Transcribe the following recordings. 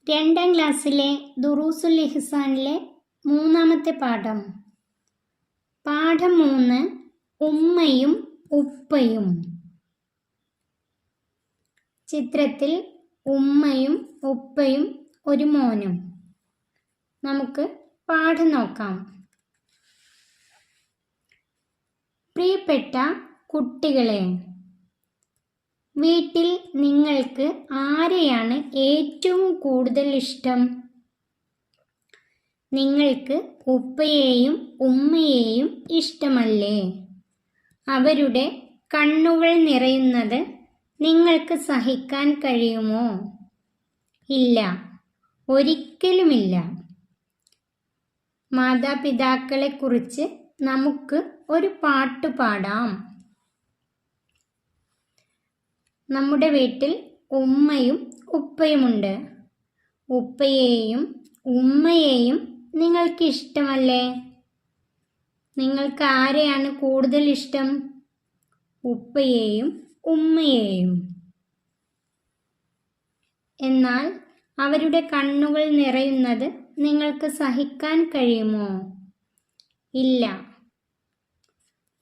2ാം ക്ലാസ്സിലെ ദുറൂസുൽ ഇഹ്സാനിലെ 3ാമത്തെ പാഠം. പാഠം 3, ഉമ്മയും ഉപ്പയും. ചിത്രത്തിൽ ഉമ്മയും ഉപ്പയും ഒരു മോനും. നമുക്ക് പാഠം നോക്കാം. പ്രിയപ്പെട്ട കുട്ടികളെ, വീട്ടിൽ നിങ്ങൾക്ക് ആരെയാണ് ഏറ്റവും കൂടുതൽ ഇഷ്ടം? നിങ്ങൾക്ക് ഉപ്പയെയും ഉമ്മയെയും ഇഷ്ടമല്ലേ? അവരുടെ കണ്ണുകൾ നിറയുന്നത് നിങ്ങൾക്ക് സഹിക്കാൻ കഴിയുമോ? ഇല്ല, ഒരിക്കലുമില്ല. മാതാപിതാക്കളെക്കുറിച്ച് നമുക്ക് ഒരു പാട്ട് പാടാം. നമ്മുടെ വീട്ടിൽ ഉമ്മയും ഉപ്പയുമുണ്ട്. ഉപ്പയെയും ഉമ്മയെയും നിങ്ങൾക്ക് ഇഷ്ടമല്ലേ? നിങ്ങൾക്ക് ആരെയാണ് കൂടുതൽ ഇഷ്ടം? ഉപ്പയെയും ഉമ്മയെയും. എന്നാൽ അവരുടെ കണ്ണുകൾ നിറയുന്നത് നിങ്ങൾക്ക് സഹിക്കാൻ കഴിയുമോ? ഇല്ല.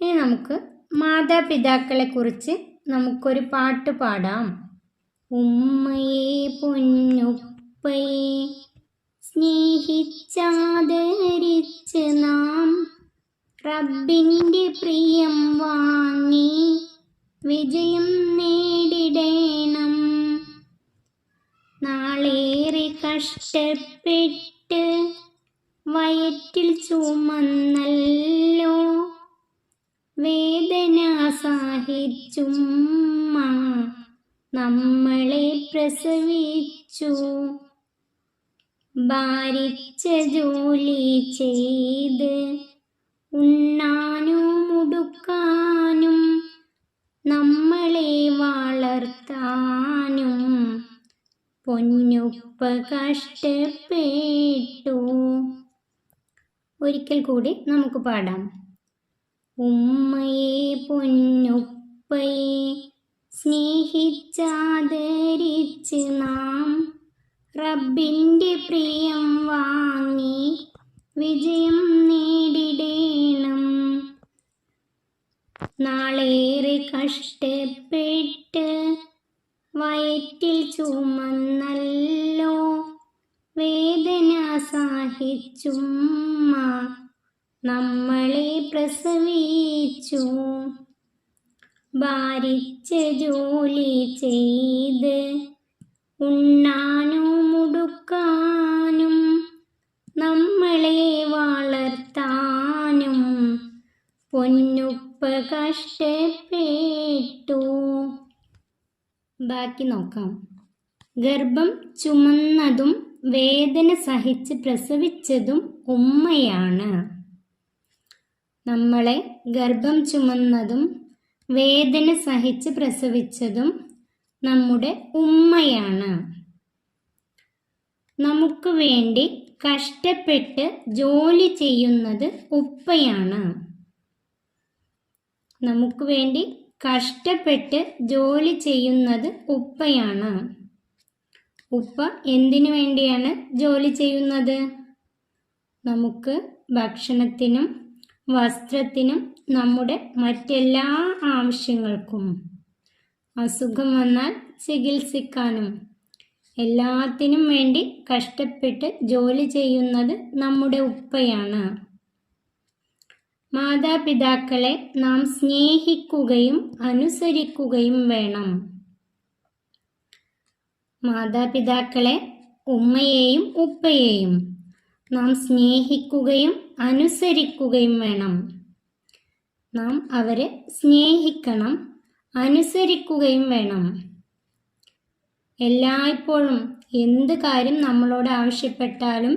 ഇനി നമുക്ക് മാതാപിതാക്കളെക്കുറിച്ച് നമുക്കൊരു പാട്ട് പാടാം. ഉമ്മയെ പൊന്നുപ്പയെ സ്നേഹിച്ചാദരിച്ച് നാം റബ്ബിൻ്റെ പ്രിയം വാങ്ങി വിജയം നേടിടേണം. നാളേറെ കഷ്ടപ്പെട്ട് വയറ്റിൽ ചുമന്നല്ലോ വേദന സഹിച്ചുമ്മ നമ്മളെ പ്രസവിച്ചു. ഭാരിച്ച ജോലി ചെയ്ത് ഉണ്ണാനും ഉടുക്കാനും നമ്മളെ വളർത്താനും പൊന്നുപ്പ കഷ്ടപ്പെട്ടു. ഒരിക്കൽ കൂടി നമുക്ക് പാടാം. ഉമ്മയെ പൊന്നുപ്പയെ സ്നേഹിച്ചാദരിച്ച് നാം റബ്ബിൻ്റെ പ്രിയം വാങ്ങി വിജയം നേടിടേണം. നാളേറെ കഷ്ടപ്പെട്ട് വയറ്റിൽ ചുമന്നല്ലോ വേദന സഹിച്ചുമ്മ നമ്മളെ പ്രസവിച്ചു. ഭാരിച്ച ജോലി ചെയ്ത് ഉണ്ണാനും ഉടുക്കാനും നമ്മളെ വളർത്താനും പൊന്നുപ്പ കഷ്ടപ്പെട്ടു. ബാക്കി നോക്കാം. ഗർഭം ചുമന്നതും വേദന സഹിച്ച് പ്രസവിച്ചതും ഉമ്മയാണ്. നമ്മളെ ഗർഭം ചുമന്നതും വേദന സഹിച്ച് പ്രസവിച്ചതും നമ്മുടെ ഉമ്മയാണ്. നമുക്ക് വേണ്ടി കഷ്ടപ്പെട്ട് ജോലി ചെയ്യുന്നത് ഉപ്പയാണ്. നമുക്ക് വേണ്ടി കഷ്ടപ്പെട്ട് ജോലി ചെയ്യുന്നത് ഉപ്പയാണ്. ഉപ്പ എന്തിനു വേണ്ടിയാണ് ജോലി ചെയ്യുന്നത്? നമുക്ക് ഭക്ഷണത്തിനും വസ്ത്രത്തിനും നമ്മുടെ മറ്റെല്ലാ ആവശ്യങ്ങൾക്കും. അസുഖം വന്നാൽ ചികിത്സിക്കാനും എല്ലാത്തിനും വേണ്ടി കഷ്ടപ്പെട്ട് ജോലി ചെയ്യുന്നത് നമ്മുടെ ഉപ്പയാണ്. മാതാപിതാക്കളെ നാം സ്നേഹിക്കുകയും അനുസരിക്കുകയും വേണം. മാതാപിതാക്കളെ, ഉമ്മയെയും ഉപ്പയെയും നാം സ്നേഹിക്കുകയും അനുസരിക്കുകയും വേണം. നാം അവരെ സ്നേഹിക്കണം, അനുസരിക്കുകയും വേണം. എല്ലായ്പ്പോഴും എന്ത് കാര്യം നമ്മളോട് ആവശ്യപ്പെട്ടാലും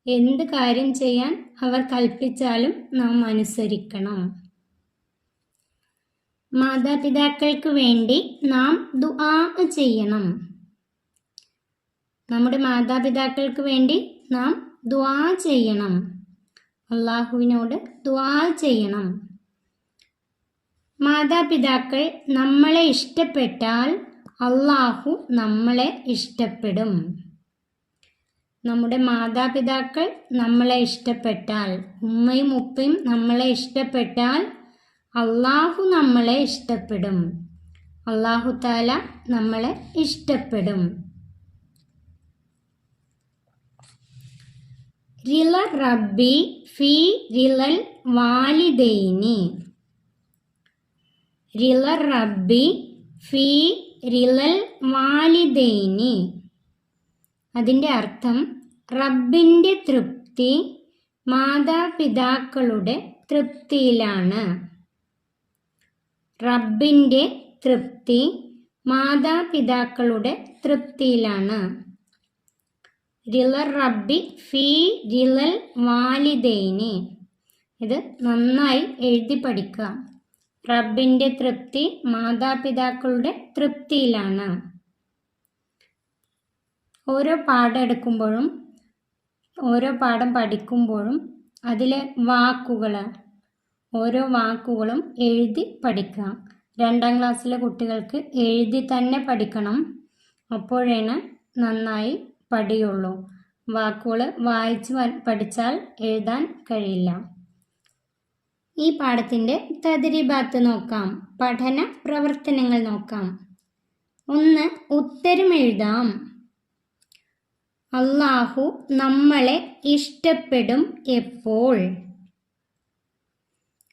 എന്ത് കാര്യം ചെയ്യാൻ അവർ കൽപ്പിച്ചാലും നാം അനുസരിക്കണം. മാതാപിതാക്കൾക്ക് വേണ്ടി നാം ദുആ ചെയ്യണം. നമ്മുടെ മാതാപിതാക്കൾക്ക് വേണ്ടി നാം ദുആ ചെയ്യണം. അള്ളാഹുവിനോട് ദുആ ചെയ്യണം. മാതാപിതാക്കൾ നമ്മളെ ഇഷ്ടപ്പെട്ടാൽ അള്ളാഹു നമ്മളെ ഇഷ്ടപ്പെടും. നമ്മുടെ മാതാപിതാക്കൾ നമ്മളെ ഇഷ്ടപ്പെട്ടാൽ, ഉമ്മയും ഉപ്പയും നമ്മളെ ഇഷ്ടപ്പെട്ടാൽ അള്ളാഹു നമ്മളെ ഇഷ്ടപ്പെടും. അള്ളാഹു തആല നമ്മളെ ഇഷ്ടപ്പെടും. റിള റബ്ബി ഫി റിളൽ വാലിദൈനി. റിള റബ്ബി ഫി റിളൽ വാലിദൈനി. അതിൻ്റെ അർത്ഥം റബ്ബിൻ്റെ തൃപ്തി മാതാപിതാക്കളുടെ തൃപ്തിയിലാണ്. റബ്ബിൻ്റെ തൃപ്തി മാതാപിതാക്കളുടെ തൃപ്തിയിലാണ്. റിള റബ്ബി ഫി റിളൽ വാലിദൈനി. ഇത് നന്നായി എഴുതി പഠിക്കുക. റബ്ബിൻ്റെ തൃപ്തി മാതാപിതാക്കളുടെ തൃപ്തിയിലാണ്. ഓരോ പാഠം എടുക്കുമ്പോഴും ഓരോ പാഠം പഠിക്കുമ്പോഴും അതിലെ ഓരോ വാക്കുകളും എഴുതി പഠിക്കുക. 2ാം ക്ലാസ്സിലെ കുട്ടികൾക്ക് എഴുതി തന്നെ പഠിക്കണം. അപ്പോഴാണ് നന്നായി പഠിയുള്ളൂ. വാക്കുകൾ വായിച്ച് പഠിച്ചാൽ എഴുതാൻ കഴിയില്ല. ഈ പാഠത്തിൻ്റെ തദ്രീബാത്ത് നോക്കാം. പഠന പ്രവർത്തനങ്ങൾ നോക്കാം. 1. ഉത്തരം എഴുതാം. അല്ലാഹു നമ്മളെ ഇഷ്ടപ്പെടും എപ്പോൾ?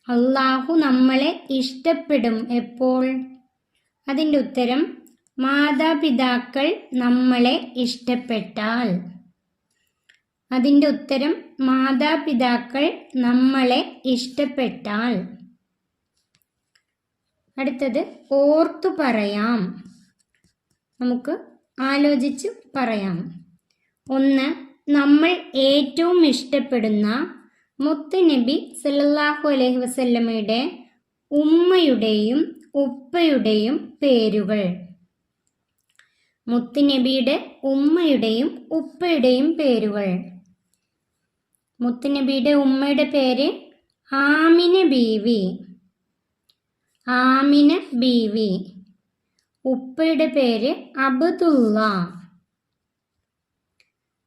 അല്ലാഹു നമ്മളെ ഇഷ്ടപ്പെടും എപ്പോൾ? അതിൻ്റെ ഉത്തരം മാതാപിതാക്കൾ നമ്മളെ ഇഷ്ടപ്പെട്ടാൽ. അതിൻ്റെ ഉത്തരം മാതാപിതാക്കൾ നമ്മളെ ഇഷ്ടപ്പെട്ടാൽ. അടുത്തത് ഓർത്തു പറയാം. നമുക്ക് ആലോചിച്ച് പറയാം. 1. നമ്മൾ ഏറ്റവും ഇഷ്ടപ്പെടുന്ന മുത്തുനബി സല്ലല്ലാഹു അലൈഹി വസല്ലമയുടെ ഉമ്മയുടെയും ഉപ്പയുടെയും പേരുകൾ. മുത്തുനബിയുടെ ഉമ്മയുടെയും ഉപ്പയുടെയും പേരുകൾ. മുത്തുനബിയുടെ ഉമ്മയുടെ പേര് ആമിന ബീവി. ആമിന ബീവി. ഉപ്പയുടെ പേര് അബ്ദുള്ള.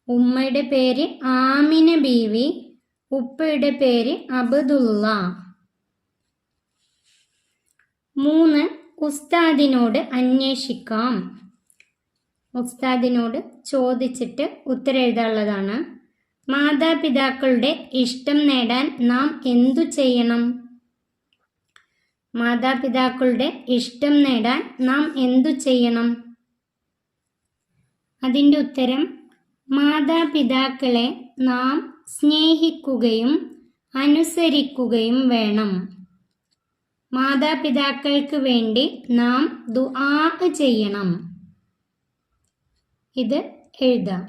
ഉമ്മയുടെ പേര് ആമിന ബീവി, ഉപ്പയുടെ പേര് അബ്ദുള്ള. 3. ഉസ്താദിനോട് അന്വേഷിക്കാം. ഉസ്താദിനോട് ചോദിച്ചിട്ട് ഉത്തരം എഴുതാനുള്ളതാണ്. മാതാപിതാക്കളുടെ ഇഷ്ടം നേടാൻ നാം എന്തു ചെയ്യണം? മാതാപിതാക്കളുടെ ഇഷ്ടം നേടാൻ നാം എന്തു ചെയ്യണം? അതിൻ്റെ ഉത്തരം മാതാപിതാക്കളെ നാം സ്നേഹിക്കുകയും അനുസരിക്കുകയും വേണം. മാതാപിതാക്കൾക്ക് വേണ്ടി നാം ദുആ ചെയ്യണം. ഇത് എഴുതാം.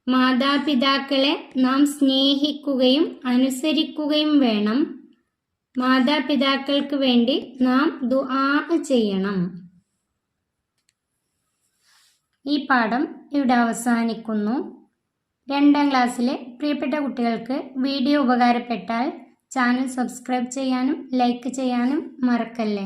മാതാപിതാക്കളെ നാം സ്നേഹിക്കുകയും അനുസരിക്കുകയും വേണം. മാതാപിതാക്കൾക്ക് വേണ്ടി നാം ദുആ ചെയ്യണം. ഈ പാഠം ഇവിടെ അവസാനിക്കുന്നു. 2ാം ക്ലാസ്സിലെ പ്രിയപ്പെട്ട കുട്ടികൾക്ക് വീഡിയോ ഉപകാരപ്പെട്ടാൽ ചാനൽ സബ്സ്ക്രൈബ് ചെയ്യാനും ലൈക്ക് ചെയ്യാനും മറക്കല്ലേ.